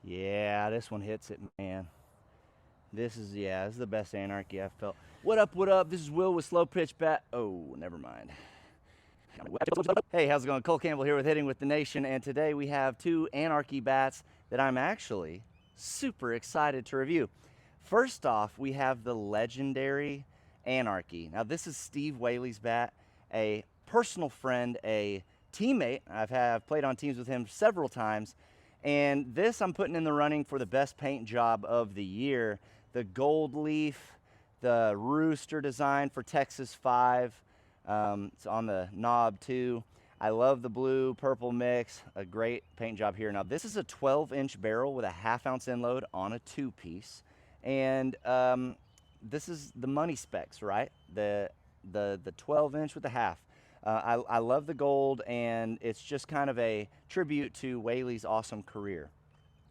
Yeah, this one hits it, man. This is the best Anarchy I've felt. What up, what up? This is Will with Slow Pitch Bat. Oh, never mind. Hey, how's it going? Cole Campbell here with Hitting with the Nation, and today we have two Anarchy bats that I'm actually super excited to review. First off, we have the Legendary Anarchy. Now, this is Steve Whaley's bat, a personal friend, a teammate. I've played on teams with him several times, and this I'm putting in the running for the best paint job of the year. The gold leaf, the rooster design for Texas 5. It's on the knob too. I love the blue purple mix, a great paint job here. Now this is a 12-inch barrel with a 1/2 ounce end load on a 2-piece. And this is the money specs, right? The 12-inch with the 1/2. I love the gold, and it's just kind of a tribute to Whaley's awesome career.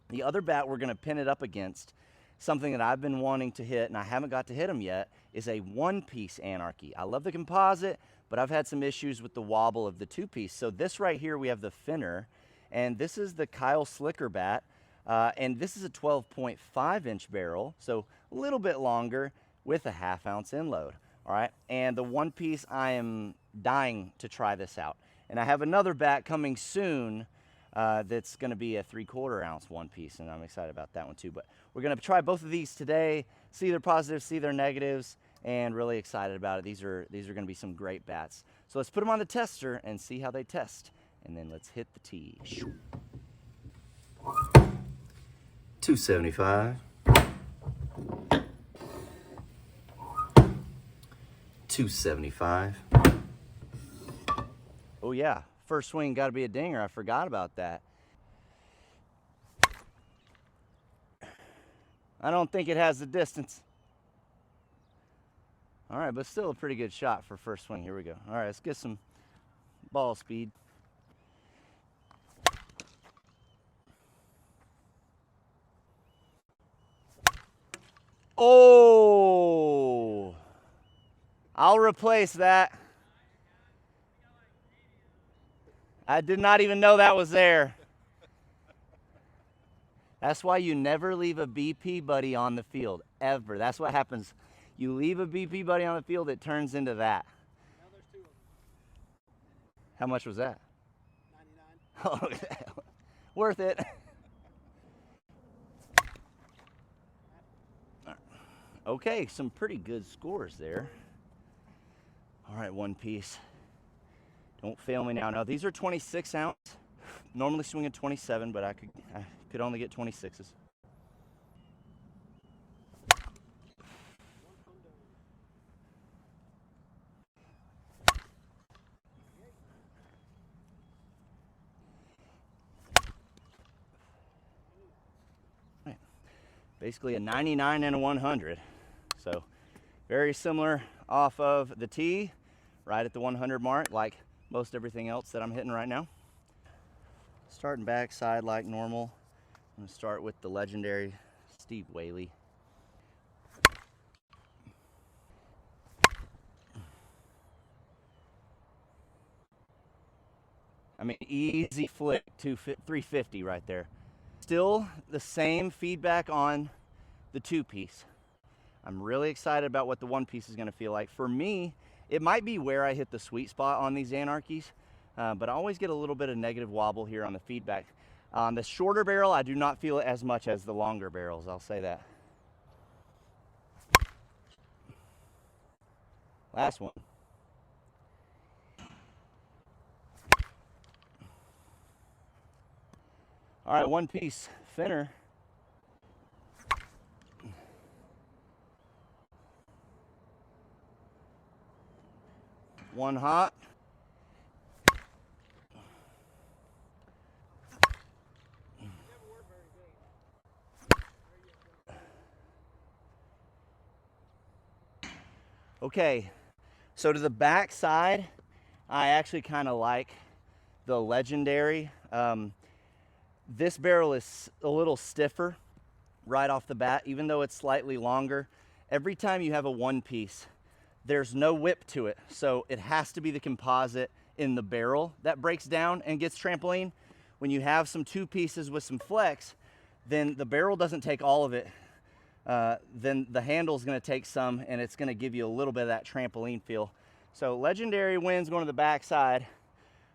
The other bat we're gonna pin it up against, something that I've been wanting to hit and I haven't got to hit them yet, is a 1-piece Anarchy. I love the composite, but I've had some issues with the wobble of the 2-piece. So this right here, we have the Fenrir, and this is the Kyle Slicker bat, and this is a 12.5-inch barrel, so a little bit longer with a 1/2 ounce end load. All right, and the 1-piece, I am dying to try this out. And I have another bat coming soon that's going to be a 3/4 ounce 1-piece, and I'm excited about that one too. But we're going to try both of these today, see their positives, see their negatives, and really excited about it. These are going to be some great bats. So let's put them on the tester and see how they test, and then let's hit the tee. 275. 275. Oh yeah, first swing got to be a dinger. I forgot about that. I don't think it has the distance. All right, but still a pretty good shot for first swing. Here we go. All right, let's get some ball speed. Oh! I'll replace that. I did not even know that was there. That's why you never leave a BP buddy on the field, ever. That's what happens. You leave a BP buddy on the field, it turns into that. Now there's 2 of them. How much was that? 99. Oh, worth it. Okay, some pretty good scores there. All right, 1-piece. Don't fail me now. Now these are 26 ounce. Normally swinging 27, but I could only get 26s. Right. Basically a 99 and a 100. So very similar off of the tee, right at the 100 mark, like most everything else that I'm hitting right now. Starting backside like normal. I'm gonna start with the Legendary Steve Whaley. I mean, easy flick to 350 right there. Still the same feedback on the 2-piece. I'm really excited about what the 1-piece is gonna feel like. For me, it might be where I hit the sweet spot on these Anarchies, but I always get a little bit of negative wobble here on the feedback. On the shorter barrel, I do not feel it as much as the longer barrels, I'll say that. Last one. All right, 1-piece Fenrir. One hot. Okay, so to the back side, I actually kind of like the Legendary. This barrel is a little stiffer right off the bat, even though it's slightly longer. Every time you have a 1-piece, there's no whip to it, so it has to be the composite in the barrel that breaks down and gets trampoline. When you have some 2-pieces with some flex, then the barrel doesn't take all of it. Then the handle is going to take some, and it's going to give you a little bit of that trampoline feel. So Legendary wins going to the backside,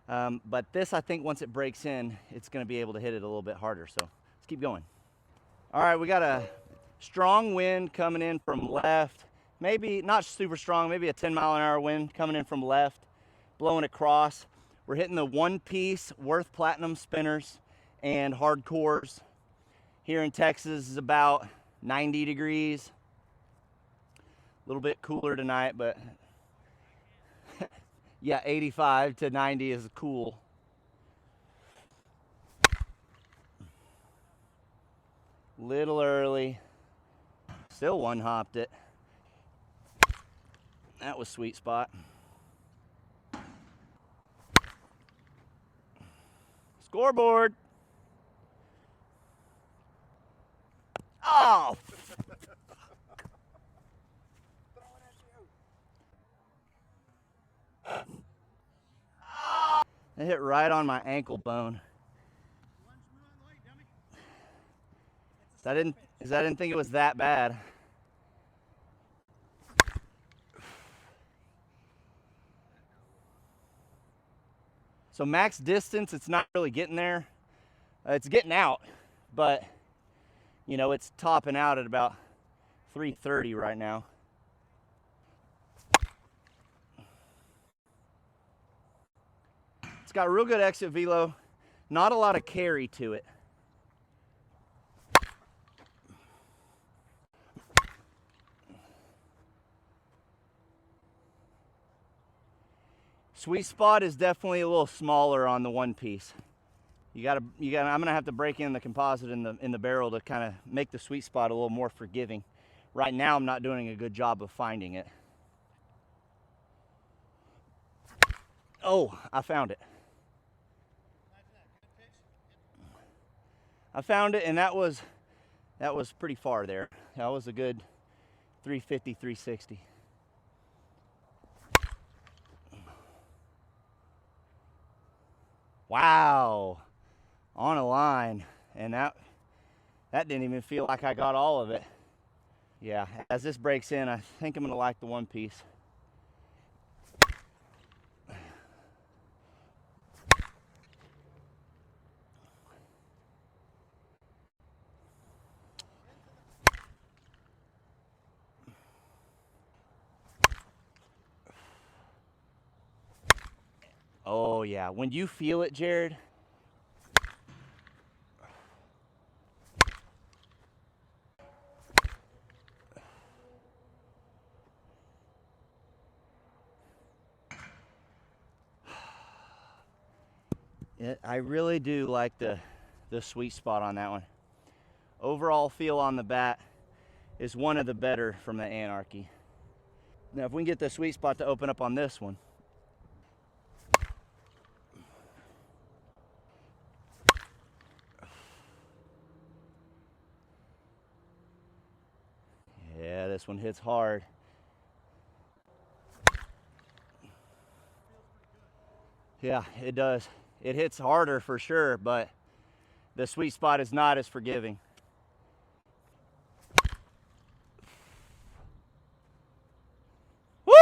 but this, I think once it breaks in, it's going to be able to hit it a little bit harder. So let's keep going. All right, we got a strong wind coming in from left. Maybe not super strong, maybe a 10-mile-an-hour wind coming in from left, blowing across. We're hitting the one-piece Worth Platinum spinners and hardcores. Here in Texas is about 90 degrees. A little bit cooler tonight, but yeah, 85 to 90 is cool. Little early. Still one-hopped it. That was sweet spot. Scoreboard. Oh! It hit right on my ankle bone. I didn't think it was that bad. So max distance, it's not really getting there. It's getting out, but you know, it's topping out at about 330 right now. It's got real good exit velo, not a lot of carry to it. Sweet spot is definitely a little smaller on the one piece. I'm gonna have to break in the composite in the barrel to kind of make the sweet spot a little more forgiving. Right now, I'm not doing a good job of finding it. Oh, I found it. I found it, and that was pretty far there. That was a good 350, 360. Wow, on a line, and that didn't even feel like I got all of it. Yeah, as this breaks in, I think I'm gonna like the one piece. Oh yeah, when you feel it, Jared, I really do like the sweet spot on that one. Overall feel on the bat is one of the better from the Anarchy. Now if we can get the sweet spot to open up on this one. Yeah, this one hits hard. Yeah, it does. It hits harder for sure, but the sweet spot is not as forgiving. Woo!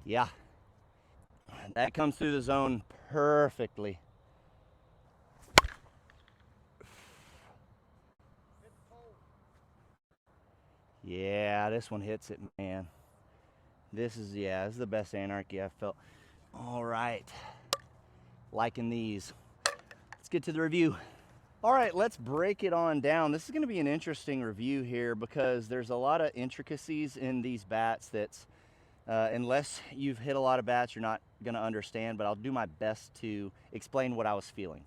Yeah, that comes through the zone perfectly. Yeah, this one hits it, man. This is the best Anarchy I've felt. All right, liking these. Let's get to the review. All right, let's break it on down. This is gonna be an interesting review here because there's a lot of intricacies in these bats that's, unless you've hit a lot of bats, you're not gonna understand, but I'll do my best to explain what I was feeling.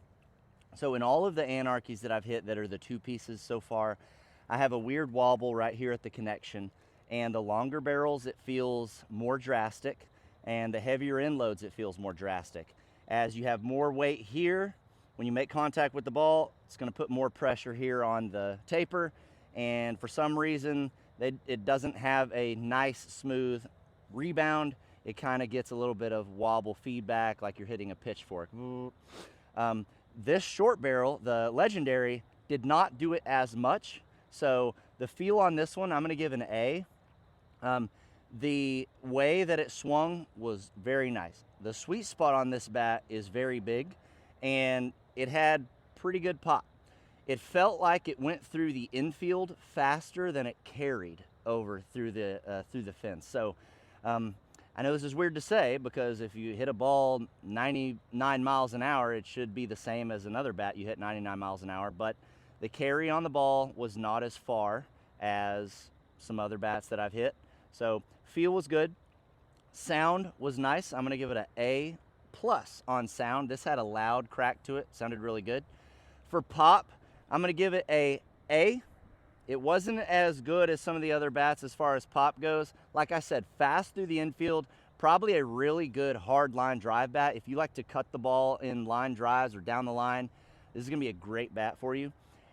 So in all of the Anarchies that I've hit that are the two pieces so far, I have a weird wobble right here at the connection, and the longer barrels, it feels more drastic, and the heavier end loads, it feels more drastic. As you have more weight here, when you make contact with the ball, it's gonna put more pressure here on the taper, and for some reason, it doesn't have a nice, smooth rebound. It kind of gets a little bit of wobble feedback like you're hitting a pitchfork. This short barrel, the Legendary, did not do it as much. So the feel on this one, I'm gonna give an A. The way that it swung was very nice. The sweet spot on this bat is very big, and it had pretty good pop. It felt like it went through the infield faster than it carried over through the fence. So I know this is weird to say, because if you hit a ball 99 miles an hour, it should be the same as another bat you hit 99 miles an hour, but the carry on the ball was not as far as some other bats that I've hit. So feel was good. Sound was nice. I'm gonna give it an A+ on sound. This had a loud crack to it, sounded really good. For pop, I'm gonna give it a A. It wasn't as good as some of the other bats as far as pop goes. Like I said, fast through the infield, probably a really good hard line drive bat. If you like to cut the ball in line drives or down the line, this is gonna be a great bat for you.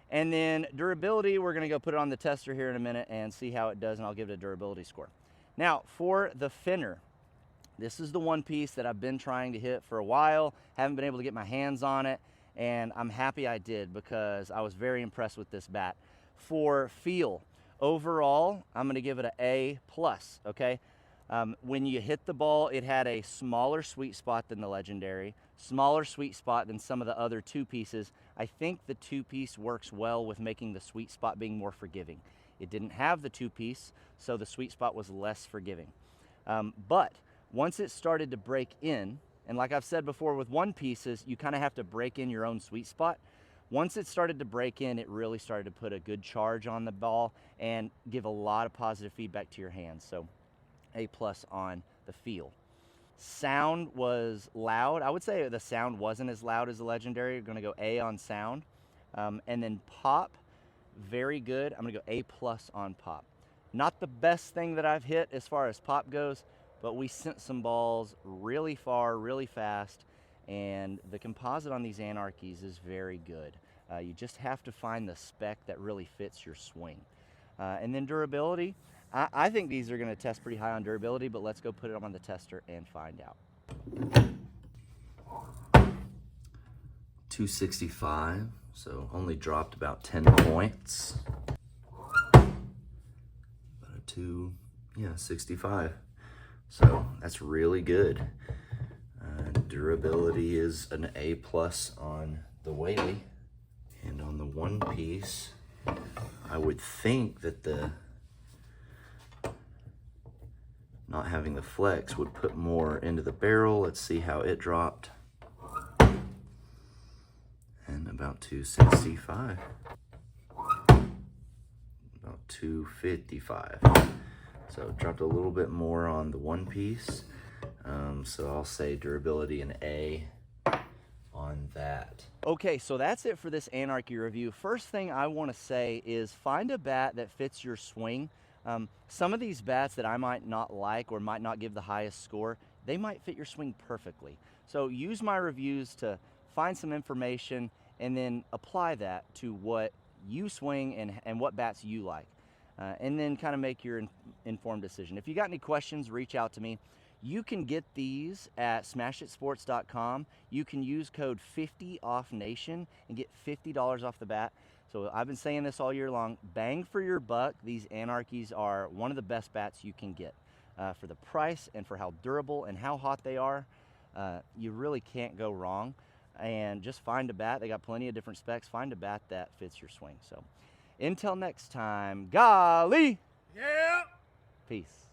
And then durability, we're gonna go put it on the tester here in a minute and see how it does, and I'll give it a durability score. Now, for the Fenrir, this is the one piece that I've been trying to hit for a while, haven't been able to get my hands on it, and I'm happy I did, because I was very impressed with this bat. For feel, overall, I'm gonna give it an A+, okay? When you hit the ball, it had a smaller sweet spot than the Legendary, smaller sweet spot than some of the other two pieces. I think the two piece works well with making the sweet spot being more forgiving. It didn't have the two piece, so the sweet spot was less forgiving. But once it started to break in, and like I've said before with one pieces, you kind of have to break in your own sweet spot. Once it started to break in, it really started to put a good charge on the ball and give a lot of positive feedback to your hands. So A+ on the feel. Sound was loud. I would say the sound wasn't as loud as the Legendary. You're gonna go A on sound. And then pop, very good. I'm gonna go A+ on pop. Not the best thing that I've hit as far as pop goes, but we sent some balls really far, really fast, and the composite on these Anarchies is very good. You just have to find the spec that really fits your swing. And then durability, I think these are gonna test pretty high on durability, but let's go put it on the tester and find out. 265, so only dropped about 10 points. About a 265. So that's really good. Durability is an A+ on the Whaley. And on the one piece, I would think that the not having the flex would put more into the barrel. Let's see how it dropped. And about 265. About 255. So it dropped a little bit more on the one piece. So I'll say durability an A on that. Okay, so that's it for this Anarchy review. First thing I want to say is find a bat that fits your swing. Some of these bats that I might not like or might not give the highest score, they might fit your swing perfectly. So use my reviews to find some information and then apply that to what you swing and what bats you like. And then kind of make your informed decision. If you got any questions, reach out to me. You can get these at smashitsports.com. You can use code 50OFFNATION and get $50 off the bat. So I've been saying this all year long, bang for your buck. These Anarchies are one of the best bats you can get. For the price and for how durable and how hot they are, you really can't go wrong. And just find a bat. They got plenty of different specs. Find a bat that fits your swing. So until next time, golly! Yeah! Peace.